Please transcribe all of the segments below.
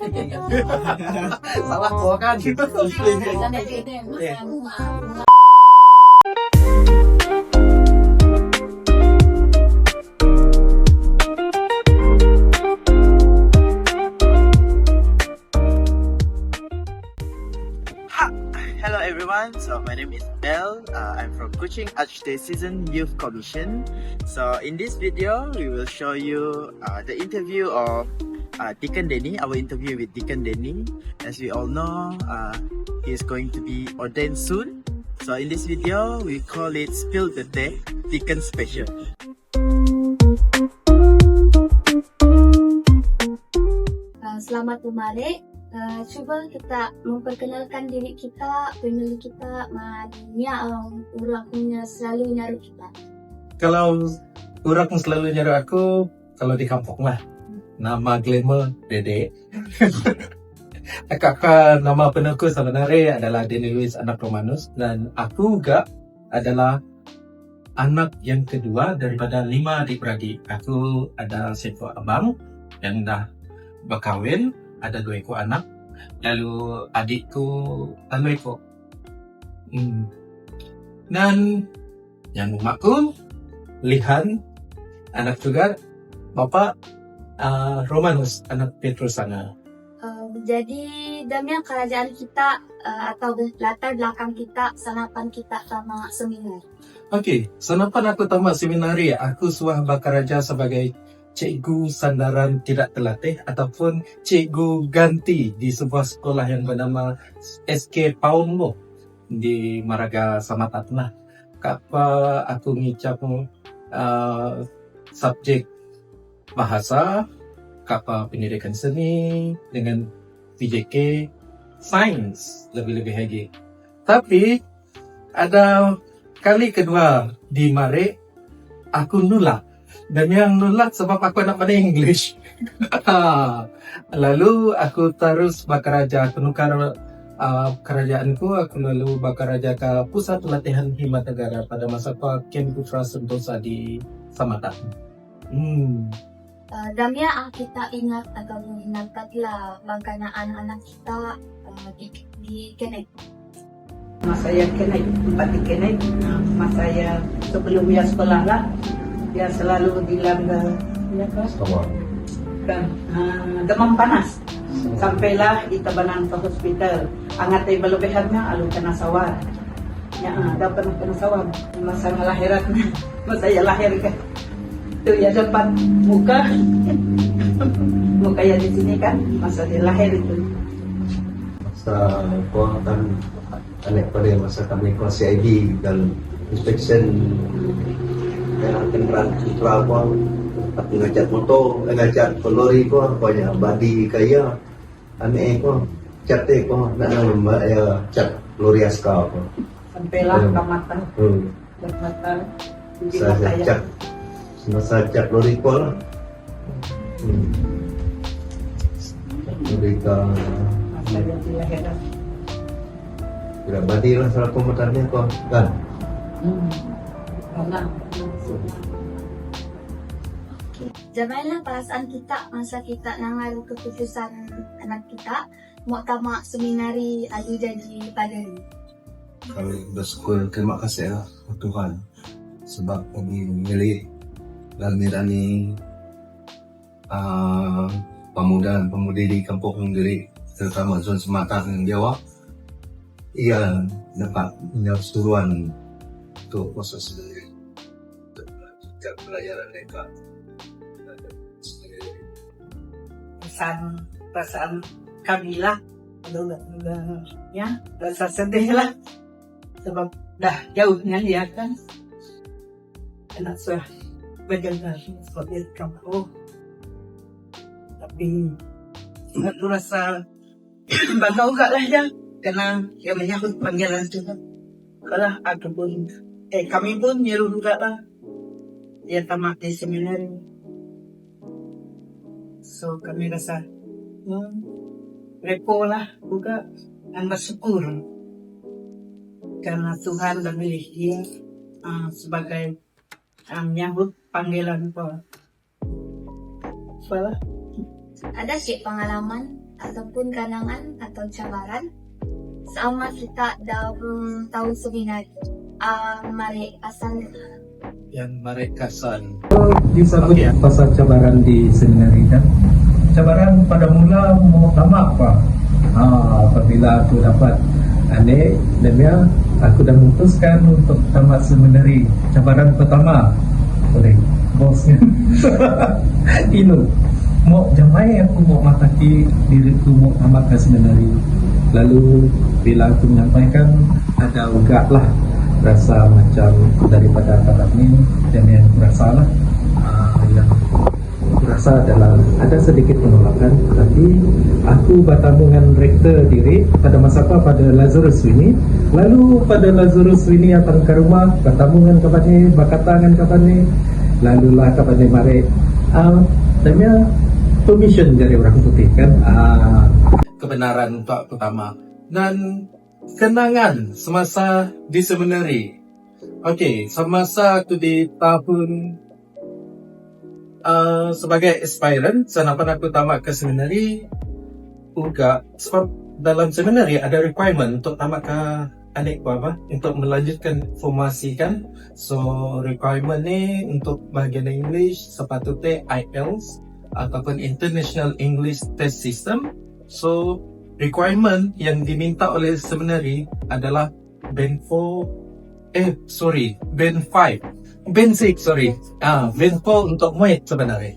Salah gua kan. Hello everyone, so my name is Bell. I'm from Kuching Archdiocesan Youth Commission. So in this video, we will show you the interview of Deacon Denny, our interview with Deacon Denny. As we all know, he is going to be ordained soon. So in this video, we call it Spill the Tea, Deacon Special. Selamat kembali. Cuba kita memperkenalkan diri kita, pemilih kita, mana orang punya selalu nyaru kita. Kalau orang selalu nyaru aku, kalau di kampung lah, nama glamour Dede. Kakak nama penuhku sebenarnya adalah Denny Louis anak Romanus, dan aku juga adalah anak yang kedua daripada 5 adik-beradik. Aku ada seekor abang yang dah berkahwin, ada 2 ekor anak, lalu adikku 6 ekor. Dan yang umakku Lihan, anak juga Bapak Romanus, anak Petrus sana. Jadi damian kerajaan kita atau latar belakang kita, sanapan kita sama seminar. Okey, sanapan aku tamat seminari, aku suah bakaraja sebagai cikgu sandaran tidak terlatih ataupun cikgu ganti di sebuah sekolah yang bernama SK Paunmo di Maraga Samatatna. Kapa aku ngicap subjek bahasa, kapa pendidikan seni dengan PJK sains lebih-lebih lagi. Tapi ada kali kedua di Mare aku nolak. Dan yang nolak sebab aku nak pandai English. Lalu aku terus bakaraja penukar kerajaanku. Aku lalu bakaraja ke Pusat Pelatihan Khidmat Negara pada masa Ken Putra Sentosa di Samatan. Damia kita ingat atau mengingatkanlah bagaimana anak-anak kita di Kenek. Masa saya Kenek, tempat di Kenek, masa saya sebelumnya sekolah lah, dia selalu bilang demam panas. Sampailah itabanan ke hospital. Angat ay balubehannya alu kena sawar. Ya, daw kena sawar. Masa ngalahirat na. Masa ya lahir kan. Itu ya depan muka. Muka ya di sini kan. Masa dia lahir itu. Masa ko kan anak pada masa kami kelas CID dan inspection yang kendaraan citra ko at ngacat moto ngacat lori ko banyak badi kaya ane ko cate ko na cat lori aska ko Sampailah kamatan. Kamatan. Saya cat masa cat lori ko lah. Mereka Masa dia dilahirkan. tidak badi lah salah komentarnya ko kan. Karena Jamailah perasaan kita masa kita nangaru keputusan anak kita mau tamat seminari adu jadi padari. Kalau bersyukur, terima kasih lah Tuhan sebab kami memilih dan mirani pemuda dan pemudi di kampung diri terutama zon Sematan Jawa. Ia dapat menjawab seruan untuk proses sendiri untuk melanjutkan pelajaran mereka. perasaan kami lah, ya rasa sedih lah sebab dah jauhnya dia kan anak saya berjalan seperti kampung, tapi aku rasa bangga juga lah ya karena dia menyambut panggilan Tuhan. Kalau aku pun kami pun nyeru juga lah dia tamat di seminari. So kami rasa repo lah juga dan bersyukur karena Tuhan memilih dia sebagai menyambut panggilan ko. Wala. Ada sih pengalaman ataupun kanangan atau cabaran sama kita dalam tahun seminari. Mari asal Yang mereka san. Disebut Okey. pasal cabaran di seminari kan. Cabaran pada mula mau tamat apa? Apabila aku dapat adik dan aku dah memutuskan untuk tamat seminari. Cabaran pertama oleh bosnya. Inu mau jamai aku mau mataki diriku mau tamat ke seminari. Lalu bila aku menyampaikan ada ugak lah rasa macam daripada kakak ni dan yang aku rasa lah yang aku rasa adalah ada sedikit penolakan, tapi aku bertemu dengan rektor diri pada masa apa pada Lazarus Sweeney. Lalu pada Lazarus Sweeney datang ke rumah bertemu dengan kawan ni, berkata dengan kawan ni, lalulah kawan ni mari dan permission dari orang putih kan. Kebenaran untuk pertama dan kenangan semasa di seminari. Okey, semasa aku di tahun sebagai aspirant, sanapan aku tamat ke seminari juga sebab dalam seminari ada requirement untuk tamat ke adik apa untuk melanjutkan formasi kan. So requirement ni untuk bahagian English sepatutnya IELTS ataupun International English Test System. So requirement yang diminta oleh seminari adalah band 5, band 6 band 4 untuk muid sebenarnya.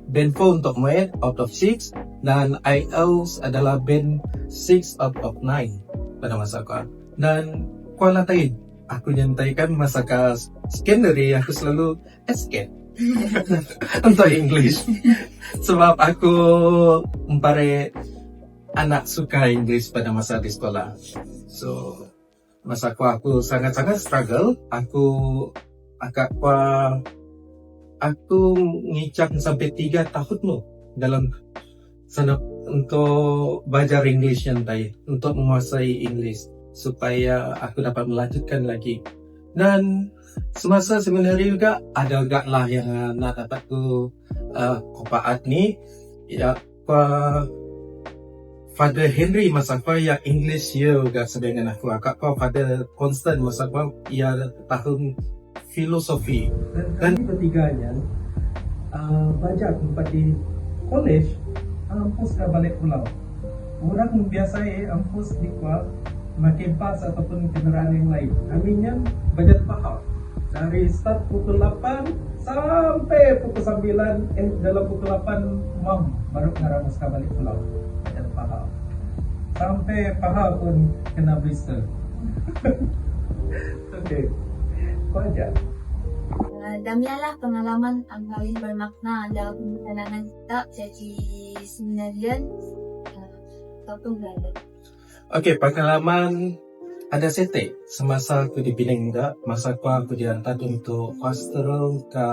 Band 4 untuk muid out of 6 dan IELTS adalah band 6 out of 9 pada masa aku. Dan kualatain aku nyantaikan masa ke secondary aku selalu escape untuk English sebab aku umpare anak suka Inggeris pada masa di sekolah. So masa aku sangat-sangat struggle. Aku ngicak sampai 3 tahun loh dalam sana untuk belajar English yang tadi, untuk menguasai English supaya aku dapat melanjutkan lagi. Dan semasa seminari juga ada agak lah yang nak dapat kopaat ni ya Father Henry masa apa yang English ya juga sedangkan aku Father Constant masa apa ia tahun filosofi Dan kami bertiganya belajar tempat di college ampus ke balik pulau. Orang biasa ampus di kual makin bas ataupun kenderaan yang lain. Aminnya belajar faham dari start pukul 8 sampai pukul 9 dalam pukul 8 malam baru ngaramus ke balik pulau. Belajar faham sampai faham pun kena blister. Okey, kau aja. Damialah pengalaman yang paling bermakna dalam perjalanan kita jadi seminarian ataupun belajar. Okey, pengalaman ada sete semasa aku di Penang juga, masa aku dihantar untuk pastoral ke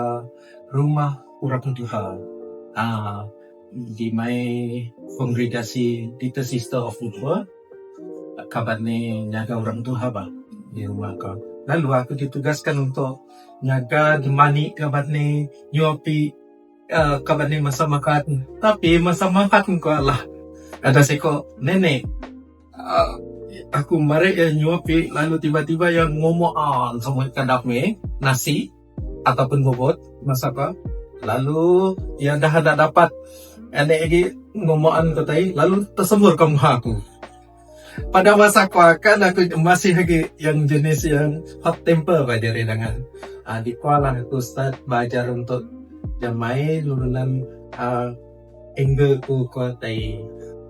rumah orang tua. Di my kongregasi Little Sister of Utah, kabar ni jaga orang tua bah di rumah kau. Lalu aku ditugaskan untuk jaga demani kabar ni nyuapi kabar ni masa makan. Tapi masa makan kau lah ada seko nenek. Aku mari nyuapi lalu tiba-tiba yang ngomong sama kadap ni nasi ataupun bobot masa apa. Lalu yang dah ada dapat anek lagi ngomongan tu tadi lalu tersembur ke muka aku. Pada masa aku masih lagi yang jenis yang hot temper pada dengan di kuala aku start belajar untuk jamai nurunan anger ku tai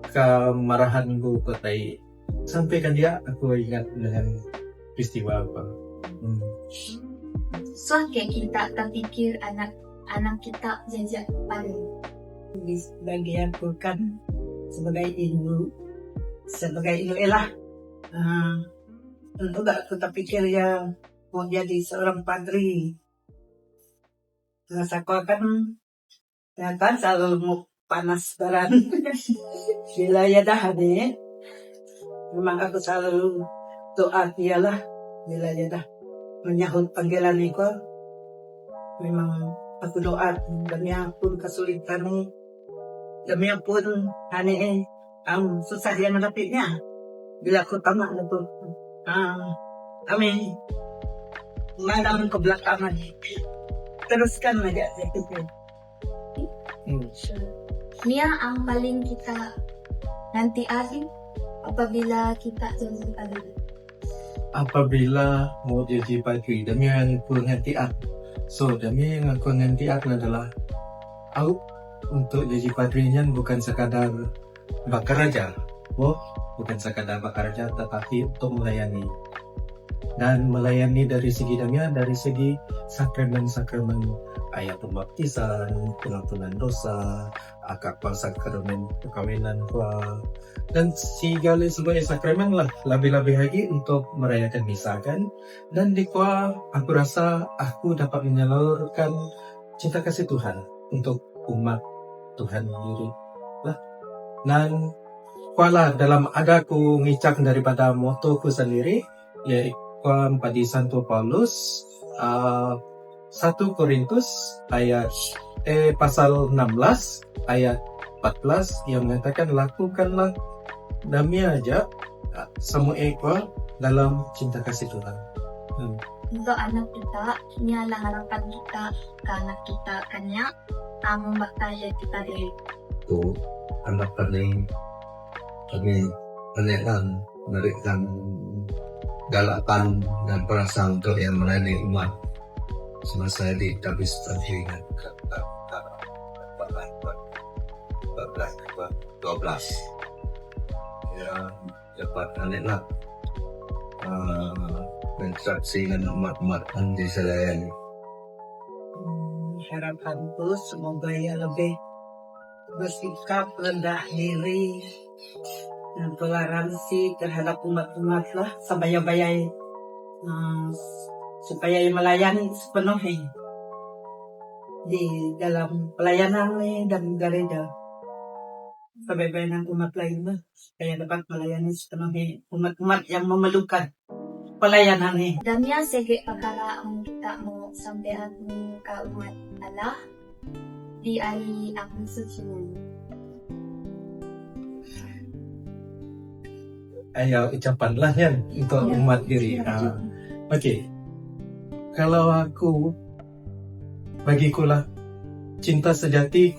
kemarahan ku tai sampai kan dia aku ingat dengan peristiwa apa. So kayak kita terpikir anak kita jajak paling. Bagi aku kan sebagai ibu elah untuk aku terpikir ya mau jadi seorang padri. Masa aku kan ya kan selalu mau panas baran bila ya dah ada memang aku selalu doa dialah bila ya dah menyahut panggilan itu memang aku doa dan ya pun kesulitan Kami pun ang susah yang menghadapinya. Bila aku tamat itu, kami mengalami kebelakangan. Teruskan aja itu. Mia ang paling kita nantian apabila kita jadi padri. Apabila mau jadi padri, demi yang aku nantian. So, demi yang aku nantian adalah untuk jadi padrinya bukan sekadar bakar aja. Bukan sekadar bakar aja, tetapi untuk melayani. Dan melayani dari segi damian, dari segi sakramen-sakramen ayat pembaptisan, pengampunan dosa, akad sakramen perkawinan dan segala sebagai sakramen lah, lebih-lebih lagi untuk merayakan misa kan. Dan di aku rasa aku dapat menyalurkan cinta kasih Tuhan untuk umat Tuhan diri lah. Dan dalam adaku ngicak daripada motoku sendiri, yaitu pada Santo Paulus 1 Korintus pasal 16 ayat 14 yang mengatakan lakukanlah damai aja semua dalam cinta kasih Tuhan. Untuk anak kita, ini adalah harapan kita ke anak kita kanya ang bakaya kita diri. Itu anak kami menekan memberikan galakan dan perasaan untuk yang melayani umat semasa di tabis perhiringan 12 ya dapat anaklah berinteraksi dengan umat-umat yang diselayani. Harapanku semoga ia lebih bersikap rendah diri dan toleransi terhadap umat-umat lah sebaya-bayai supaya melayani sepenuhnya di dalam pelayanan dan gereja sebaya-bayai umat lain lah supaya dapat melayani sepenuhnya umat-umat yang memerlukan pelayanan ini. Damia segi perkara ang kita mo sampean ka umat Allah di ari ang susunod. Ayo ucapanlah ya untuk umat diri. Okey. Kalau aku bagikulah cinta sejati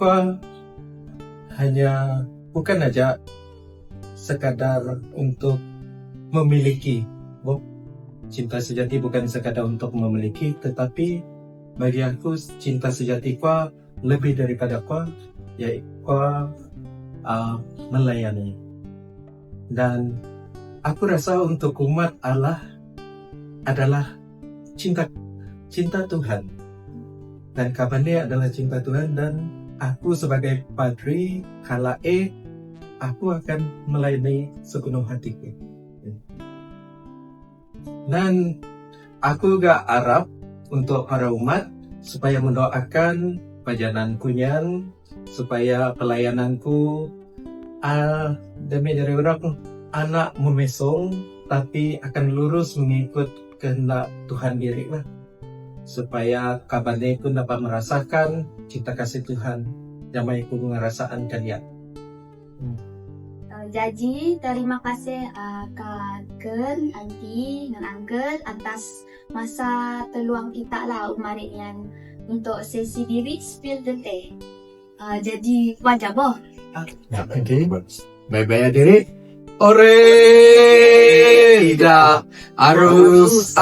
hanya bukan aja sekadar untuk memiliki. Cinta sejati bukan sekadar untuk memiliki, tetapi bagi aku cinta sejati lebih daripada yaitu melayani. Dan aku rasa untuk umat Allah adalah cinta Tuhan. Dan kabarnya adalah cinta Tuhan, dan aku sebagai padri aku akan melayani sepenuh hatiku. Dan aku juga harap untuk para umat supaya mendoakan pajananku supaya pelayananku demi dari orang anak memesong tapi akan lurus mengikut kehendak Tuhan diri lah, supaya kabarnya pun dapat merasakan cinta kasih Tuhan yang mai pun ngerasaan kalian. Jadi terima kasih Kak Ken, Aunty dan Uncle atas masa peluang kita lah umarian untuk sesi diri spill the tea. Jadi wajah boh. Okay. Bye-bye diri. Ore ida arus.